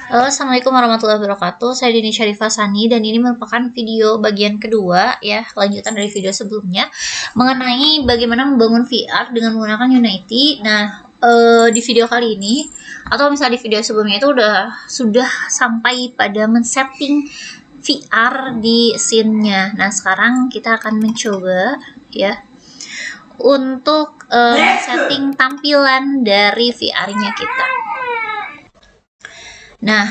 Halo, Assalamualaikum warahmatullahi wabarakatuh. Saya Dini Syarifah Sani dan ini merupakan video bagian kedua ya, lanjutan dari video sebelumnya mengenai bagaimana membangun VR dengan menggunakan Unity. Nah, di video kali ini atau misalnya di video sebelumnya itu sudah sampai pada men-setting VR di scene-nya. Nah, sekarang kita akan mencoba ya untuk setting tampilan dari VR-nya kita. Nah,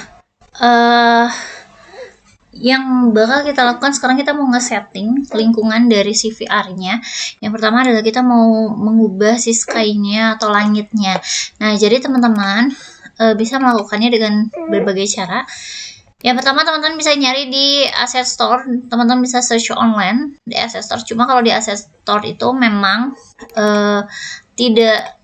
yang bakal kita lakukan sekarang, kita mau nge-setting lingkungan dari si VR-nya. Yang pertama adalah kita mau mengubah si sky-nya atau langitnya. Nah, jadi teman-teman bisa melakukannya dengan berbagai cara. Yang pertama, teman-teman bisa nyari di Asset Store. Teman-teman bisa search online di Asset Store. Cuma kalau di Asset Store itu memang tidak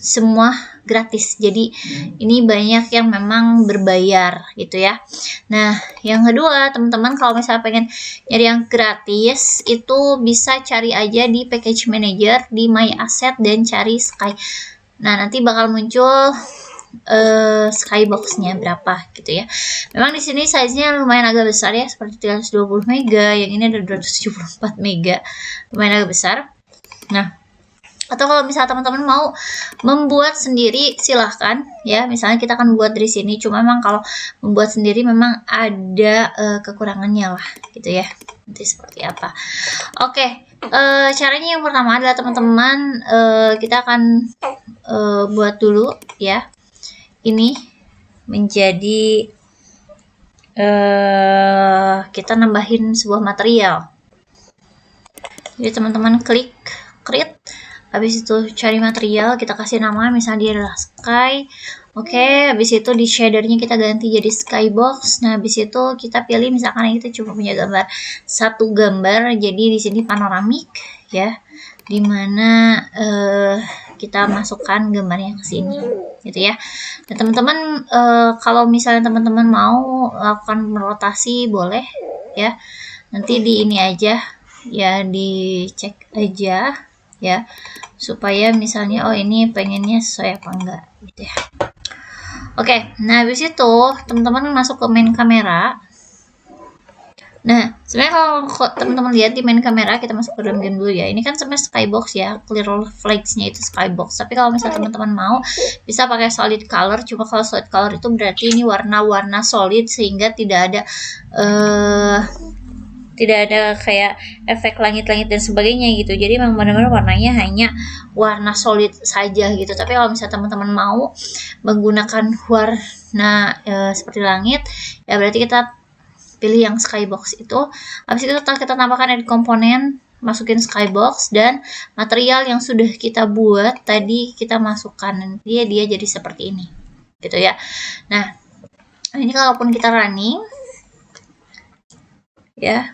semua gratis, jadi ini banyak yang memang berbayar gitu ya. Nah, yang kedua, teman-teman kalau misalnya pengen nyari yang gratis itu bisa cari aja di Package Manager di My Asset dan cari Sky. Nah, nanti bakal muncul Skybox-nya berapa gitu ya. Memang di sini size-nya lumayan agak besar ya, seperti 320 mega, yang ini ada 274 mega, lumayan agak besar. Nah, atau kalau misalnya teman-teman mau membuat sendiri silahkan ya, misalnya kita akan buat dari sini, cuma memang kalau membuat sendiri memang ada kekurangannya lah gitu ya, nanti seperti apa. Oke, caranya yang pertama adalah teman-teman kita akan buat dulu ya, ini menjadi kita nambahin sebuah material. Jadi teman-teman klik create, habis itu cari material, kita kasih nama, misalnya dia adalah sky. Oke, habis itu di shadernya kita ganti jadi skybox. Nah, habis itu kita pilih misalkan kita cuma punya gambar satu gambar, jadi di sini panoramik ya, dimana kita masukkan gambarnya ke sini gitu ya. Nah, teman-teman kalau misalnya teman-teman mau lakukan rotasi boleh ya, nanti di ini aja ya, dicek aja ya, supaya misalnya oh ini pengennya sesuai apa enggak gitu ya. Oke, nah habis itu teman-teman masuk ke main kamera. Nah, sebenarnya kalau teman-teman lihat di main kamera, kita masuk ke dalam game dulu ya. Ini kan sebenarnya skybox ya, clear flags-nya itu skybox. Tapi kalau misalnya teman-teman mau, bisa pakai solid color. Cuma kalau solid color itu berarti ini warna-warna solid, sehingga tidak ada kayak efek langit-langit dan sebagainya gitu. Jadi memang benar-benar warnanya hanya warna solid saja gitu. Tapi kalau misalnya teman-teman mau menggunakan warna seperti langit, ya berarti kita pilih yang skybox itu. Habis itu kita tambahkan edit komponen, masukin skybox, dan material yang sudah kita buat tadi kita masukkan. Nanti dia jadi seperti ini gitu ya. Nah, ini kalaupun kita running ya.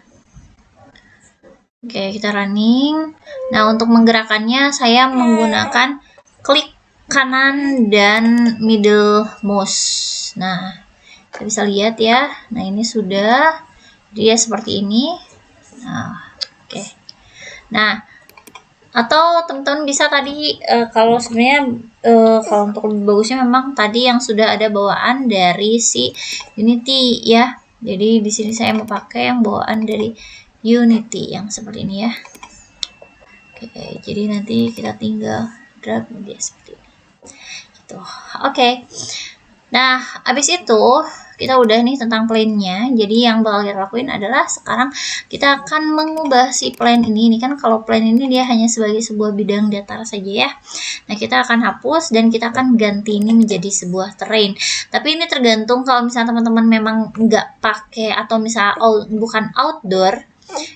Oke, kita running. Nah, untuk menggerakkannya saya menggunakan klik kanan dan middle mouse. Nah, kita bisa lihat ya. Nah, ini sudah dia seperti ini. Nah, oke. Nah, atau teman-teman bisa tadi kalau sebenarnya kalau untuk lebih bagusnya memang tadi yang sudah ada bawaan dari si Unity ya. Jadi di sini saya mau pakai yang bawaan dari Unity yang seperti ini ya. Oke, jadi nanti kita tinggal drag dia seperti ini. Gitu. Oke. Nah, habis itu kita udah nih tentang plane-nya. Jadi yang bakal kita lakuin adalah sekarang kita akan mengubah si plane ini. Ini kan kalau plane ini dia hanya sebagai sebuah bidang datar saja ya. Nah, kita akan hapus dan kita akan ganti ini menjadi sebuah terrain. Tapi ini tergantung, kalau misalnya teman-teman memang nggak pakai atau misalnya bukan outdoor,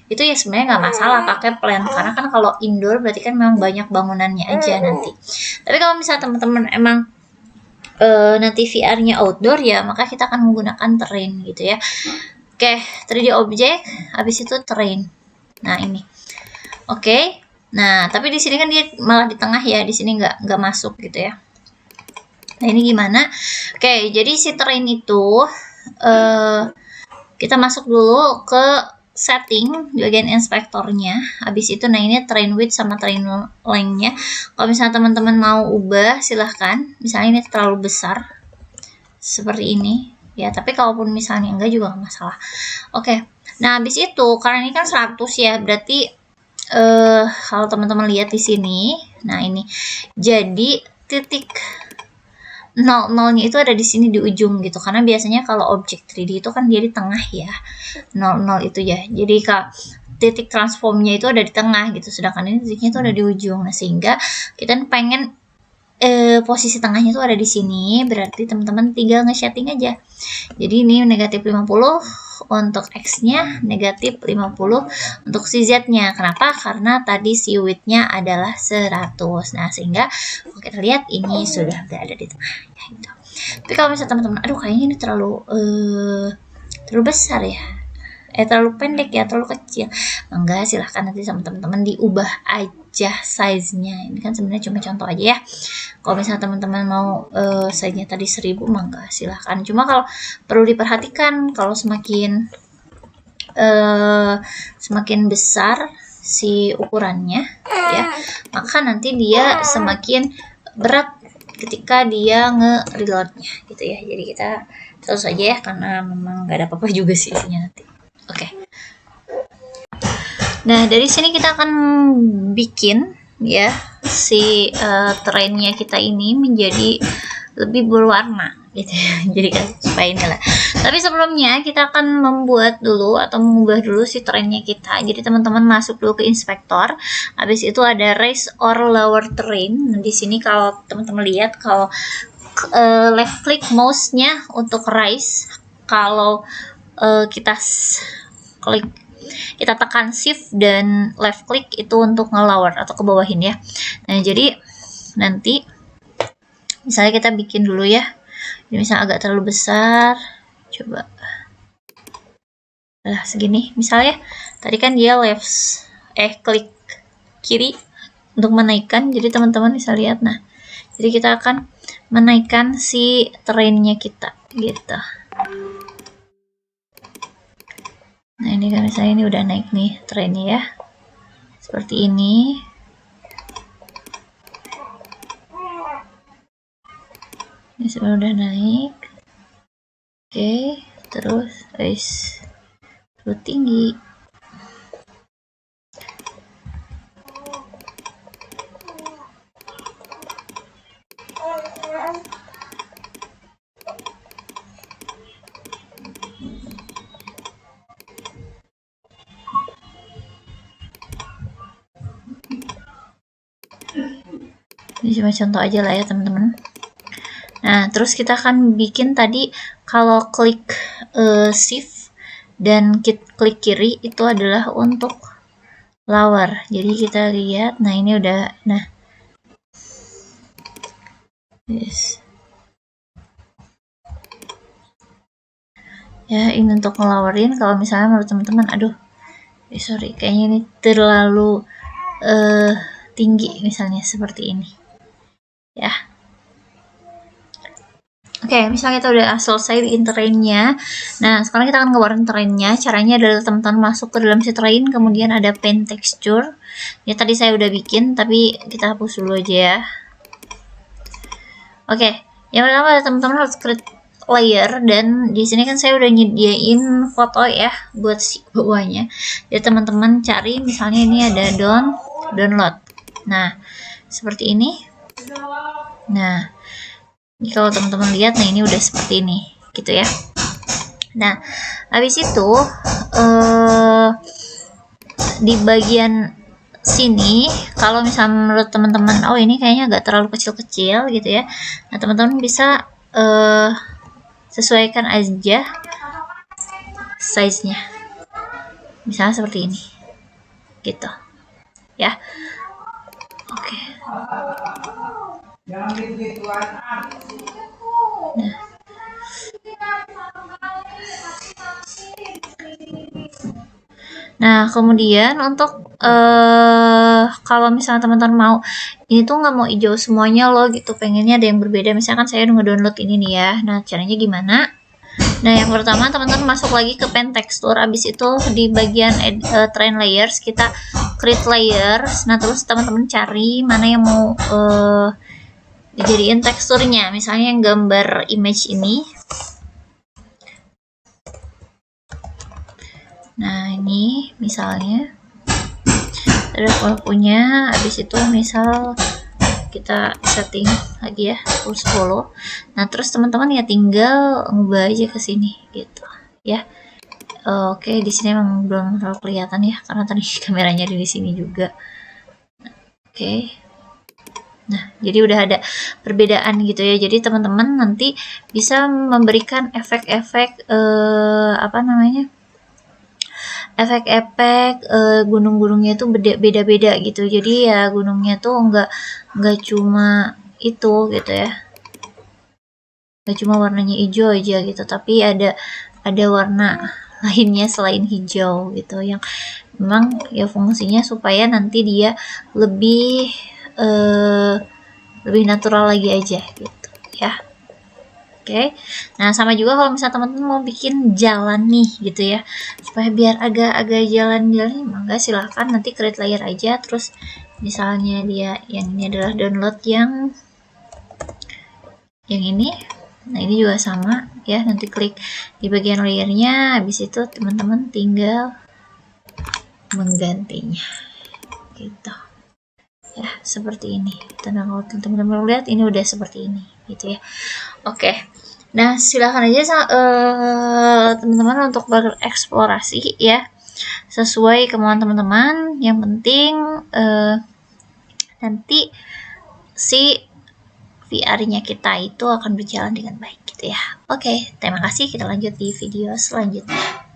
itu ya sebenarnya nggak masalah pakai plane, karena kan kalau indoor berarti kan memang banyak bangunannya aja nanti. Tapi kalau misalnya teman-teman emang nanti VR-nya outdoor ya, maka kita akan menggunakan terrain gitu ya. Oke, 3D object, habis itu terrain. Nah, ini. Oke. Nah, tapi di sini kan dia malah di tengah ya, di sini nggak masuk gitu ya. Nah, ini gimana? Oke, jadi si terrain itu kita masuk dulu ke setting di bagian inspektornya. Habis itu nah ini terrain width sama terrain length-nya. Kalau misalnya teman-teman mau ubah silahkan. Misalnya ini terlalu besar seperti ini. ya, tapi kalaupun misalnya enggak juga nggak masalah. Oke, nah habis itu karena ini kan 100 ya, berarti kalau teman-teman lihat di sini, nah ini jadi titik 00-nya itu ada di sini di ujung gitu, karena biasanya kalau objek 3D itu kan dia di tengah ya, 00 itu ya, jadi titik transformnya itu ada di tengah gitu, sedangkan ini titiknya itu ada di ujung. Nah sehingga kita pengen posisi tengahnya itu ada di sini, berarti teman-teman tinggal nge-shading aja. Jadi ini negatif 50 untuk X-nya, negatif 50 untuk si Z-nya. Kenapa? Karena tadi si width-nya adalah 100. Nah, sehingga kalau kita lihat ini sudah berada di tengah. Ya, gitu. Tapi kalau misalnya teman-teman, aduh kayaknya ini terlalu besar ya. Terlalu pendek ya, terlalu kecil. Enggak, silahkan nanti sama teman-teman diubah aja size-nya. Ini kan sebenarnya cuma contoh aja ya. Kalau misalnya teman-teman mau size-nya tadi 1000, mangga silahkan. Cuma kalau perlu diperhatikan, kalau semakin besar si ukurannya ya, maka nanti dia semakin berat ketika dia nge-reloadnya gitu ya. Jadi kita terus aja ya, karena memang gak ada apa-apa juga sih isinya nanti. Oke. Nah, dari sini kita akan bikin ya si trainnya kita ini menjadi lebih berwarna gitu ya. Jadi kan supaya inilah. Tapi sebelumnya kita akan membuat dulu atau mengubah dulu si trainnya kita. Jadi teman-teman masuk dulu ke inspektor. Habis itu ada raise or lower train. Nah, di sini kalau teman-teman lihat, kalau left click mouse-nya untuk raise, kalau kita tekan shift dan left click itu untuk nge-lower atau ke bawahin ya. Nah, jadi nanti misalnya kita bikin dulu ya. Ini misalnya agak terlalu besar. Coba. Nah, segini. Misalnya tadi kan dia klik kiri untuk menaikkan. Jadi teman-teman bisa lihat. Nah, jadi kita akan menaikkan si trainnya kita gitu. Nah, ini kan misalnya ini udah naik nih trainnya ya. Seperti ini. Ini sudah naik. Oke, terus terus tinggi. Ini cuma contoh aja lah ya teman-teman. Nah, terus kita akan bikin tadi kalau klik shift dan klik kiri itu adalah untuk lower. Jadi kita lihat, nah ini udah, nah, yes. Ya, ini untuk ngelowerin. Kalau misalnya menurut teman-teman, aduh, sorry, kayaknya ini terlalu tinggi, misalnya seperti ini. Ya. Oke, misalnya kita udah selesai bikin trainnya. Nah, sekarang kita akan ngeluarin trainnya. Caranya adalah teman-teman masuk ke dalam si train, kemudian ada pen texture. Ya, tadi saya udah bikin, tapi kita hapus dulu aja ya. Oke, yang pertama teman-teman harus create layer, dan di sini kan saya udah nyediain foto ya buat si bawahnya. Jadi teman-teman cari, misalnya ini ada download. Nah, seperti ini. Nah, kalau teman-teman lihat, nah ini udah seperti ini gitu ya. Nah, habis itu di bagian sini, kalau misalnya menurut teman-teman, oh ini kayaknya agak terlalu kecil-kecil gitu ya, nah teman-teman bisa sesuaikan aja size-nya, misalnya seperti ini gitu ya. Oke. Nah, kemudian untuk kalau misalnya teman-teman mau ini tuh nggak mau hijau semuanya loh gitu, pengennya ada yang berbeda, misalkan saya udah ngedownload ini nih ya. Nah, caranya gimana? Nah, yang pertama teman-teman masuk lagi ke pen texture, habis itu di bagian train layers kita create layers. Nah, terus teman-teman cari mana yang mau dijadiin teksturnya, misalnya yang gambar image ini. Nah, ini misalnya ada punya, habis itu misal kita setting lagi ya full 10. Nah, terus teman-teman ya tinggal ngubah aja ke sini gitu ya. Oke, di sini memang belum terlalu kelihatan ya karena tadi kameranya di sini juga. Oke. Nah, jadi udah ada perbedaan gitu ya. Jadi teman-teman nanti bisa memberikan efek-efek apa namanya? Efek-efek gunung-gunungnya itu beda-beda gitu. Jadi ya gunungnya tuh nggak cuma itu gitu ya. Nggak cuma warnanya hijau aja gitu, tapi ada warna lainnya selain hijau gitu yang memang ya fungsinya supaya nanti dia lebih lebih natural lagi aja gitu ya. Oke, nah sama juga kalau misalnya teman-teman mau bikin jalan nih gitu ya, supaya biar agak-agak jalan-jalan, mangga silahkan nanti create layer aja. Terus misalnya dia yang ini adalah download yang ini, nah ini juga sama ya, nanti klik di bagian layernya, habis itu teman-teman tinggal menggantinya gitu ya, seperti ini. Dan kalau teman-teman lihat ini udah seperti ini gitu ya. Oke. Nah, silahkan aja teman-teman untuk bereksplorasi ya sesuai kemauan teman-teman. Yang penting nanti si VR-nya kita itu akan berjalan dengan baik gitu ya. Oke, terima kasih. Kita lanjut di video selanjutnya.